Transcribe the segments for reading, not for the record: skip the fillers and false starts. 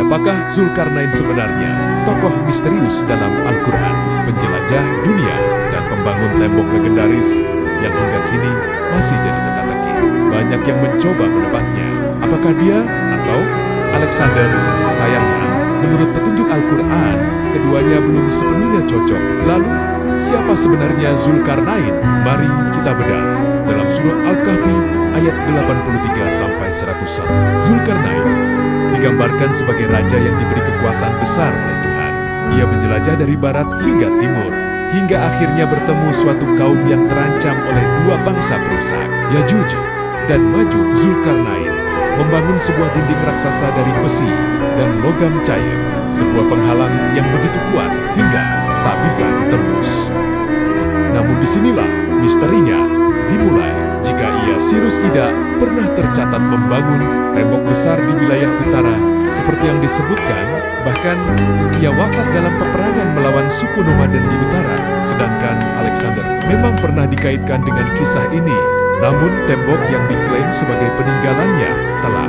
Siapakah Zulkarnain sebenarnya? Tokoh misterius dalam Al-Quran, penjelajah dunia, dan pembangun tembok legendaris yang hingga kini masih jadi teka-teki. Banyak yang mencoba menebaknya. Apakah dia atau Alexander? Sayangnya, menurut petunjuk Al-Quran, keduanya belum sepenuhnya cocok. Lalu, siapa sebenarnya Zulkarnain? Mari kita bedah dalam surah Al-Kahfi ayat 83-101. Zulkarnain digambarkan sebagai raja yang diberi kekuasaan besar oleh Tuhan. Ia menjelajah dari barat hingga timur, hingga akhirnya bertemu suatu kaum yang terancam oleh dua bangsa perusak, Yajuj dan Majuj. Zulkarnain membangun sebuah dinding raksasa dari besi dan logam cair, sebuah penghalang yang begitu kuat hingga tak bisa ditembus. Namun disinilah misterinya dimulai. Jika ia Sirus Ida pernah tercatat membangun tembok besar di wilayah utara seperti yang disebutkan, bahkan ia wafat dalam peperangan melawan suku nomaden di utara. Sedangkan Alexander memang pernah dikaitkan dengan kisah ini, namun tembok yang diklaim sebagai peninggalannya telah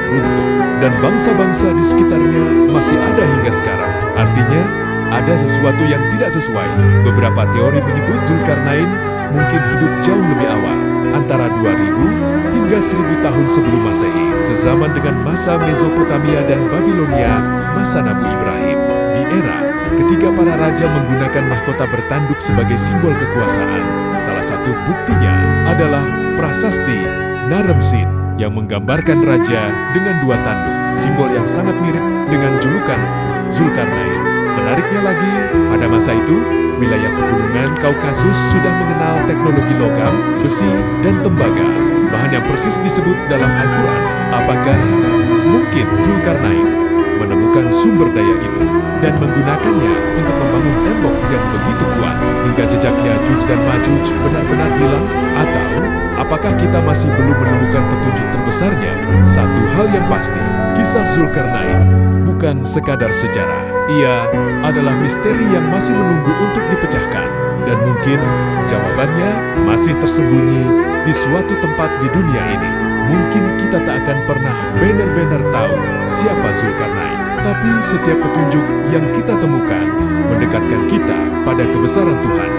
runtuh dan bangsa-bangsa di sekitarnya masih ada hingga sekarang. Artinya, ada sesuatu yang tidak sesuai. Beberapa teori menyebut Zulkarnain mungkin hidup jauh lebih awal, antara 2000 hingga 1000 tahun sebelum Masehi, sezaman dengan masa Mesopotamia dan Babilonia, masa Nabi Ibrahim. Di era ketika para raja menggunakan mahkota bertanduk sebagai simbol kekuasaan. Salah satu buktinya adalah prasasti Naram-Sin yang menggambarkan raja dengan dua tanduk, simbol yang sangat mirip dengan julukan Zulkarnain. Menariknya lagi, pada masa itu, wilayah pegunungan Kaukasus sudah mengenal teknologi logam, besi, dan tembaga, bahan yang persis disebut dalam Al-Quran. Apakah mungkin Zulkarnain menemukan sumber daya itu dan menggunakannya untuk membangun tembok yang begitu kuat hingga jejak Yajuj dan Majuj benar-benar hilang? Atau apakah kita masih belum menemukan petunjuk terbesarnya? Satu hal yang pasti, kisah Zulkarnain bukan sekadar sejarah. Ia adalah misteri yang masih menunggu untuk dipecahkan. Dan mungkin jawabannya masih tersembunyi di suatu tempat di dunia ini. Mungkin kita tak akan pernah benar-benar tahu siapa Zulkarnain. Tapi setiap petunjuk yang kita temukan mendekatkan kita pada kebesaran Tuhan.